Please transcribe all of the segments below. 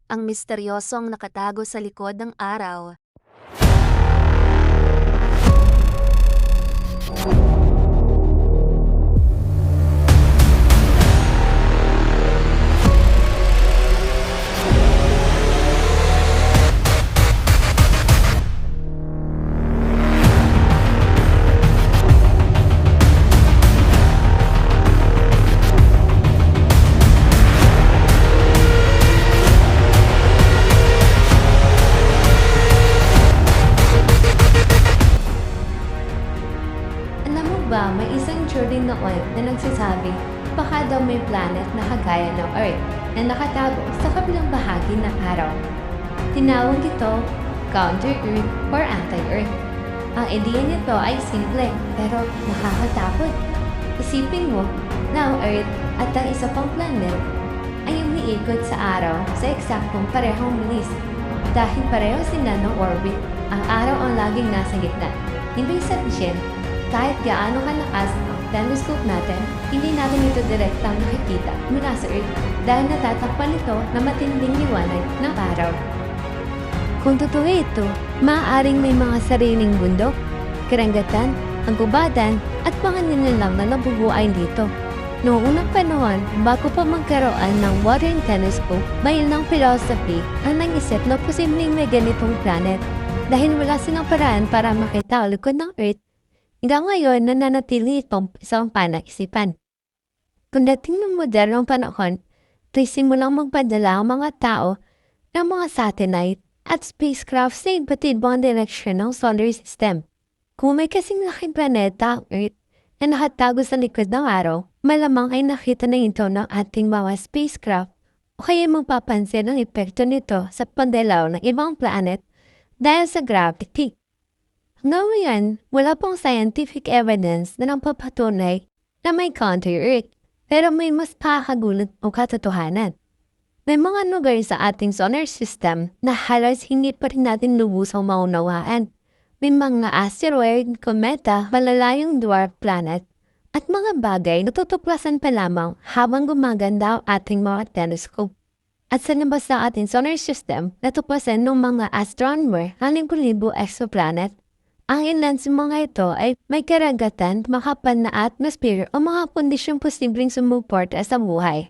Ang misteryosong nakatago sa likod ng araw. Alam mo ba, may isang turing noon na nagsasabing baka daw may planet na kagaya ng Earth na nakatago sa kabilang bahagi ng araw. Tinawag ito counter-Earth or anti-Earth. Ang ideya nito ay simple pero nakakatakot. Isipin mo na ang Earth at ang isa pang planet ay umiikot sa araw sa eksaktong parehong bilis. Dahil pareho sila ng orbit, ang araw ang laging nasa gitna. Ibig sabihin, kahit gaano kalakas ang telescope natin, hindi natin ito direktang nakikita mula sa Earth dahil natatakpan ito na matinding liwanag ng araw. Kung totoo ito, maaaring may mga sariling bundok, karagatan, agubatan at mga nilalang na nabubuhay dito. Noong unang panahon, bago pa magkaroon ng modern telescope, may ilang philosophy ang nag-isip na posibleng may ganitong planet dahil wala silang paraan para makita ang likod ng Earth. Hanggang ngayon, nananatili itong isang panaisipan. Kung dating ng modernong panahon, ay simulang magpadala ang mga tao ng mga satellite at spacecraft sa iba't ibang direksyon ng solar system. Kung may kasing laking planeta ang Earth na nakatago sa likod ng araw, malamang ay nakita na ito ng ating mga spacecraft o kaya magpapansin ang epekto nito sa pagdalaw ng ibang planet dahil sa gravity. Hanggang ngayon, wala pong scientific evidence na nagpapatunay na may counter-Earth, pero may mas kakagulat o katotohanan. May mga lugar sa ating solar system na halos hindi pa rin natin lubusang maunawaan. May mga asteroid, kometa, malalayong dwarf planet, at mga bagay na tutuklasan pa lamang habang gumaganda ang ating mga telescope. At sa labas ng ating solar system, natuklasan ng mga astronomer ang libo-libo exoplanet. Ang ilan sa mga ito ay may karagatan, makapal na atmosphere o mga kondisyong posibleng sumuporta sa buhay.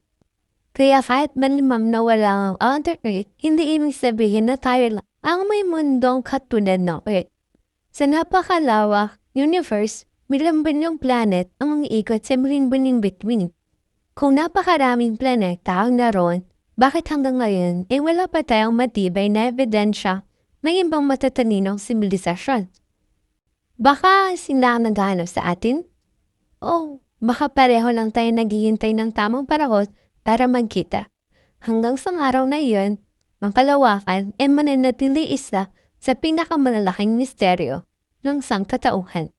Kaya kahit malimam na wala ang outer-Earth, hindi ibig sabihin na tayo lang ang may mundong katulad ng Earth. Sa napakalawak universe, bilang-bilang planet ang umiikot sa muling-buling between. Kung napakaraming planeta ang naroon, bakit hanggang ngayon ay wala pa tayong matibay na ebidensya ng ibang matataninong sibilisasyon? Baka sila ang naghahanap sa atin? O baka pareho lang tayo naghihintay ng tamang panahon para magkita. Hanggang sa araw na iyon, ang kalawakan ay mananatili isa sa pinakamalalaking misteryo ng sangkatauhan.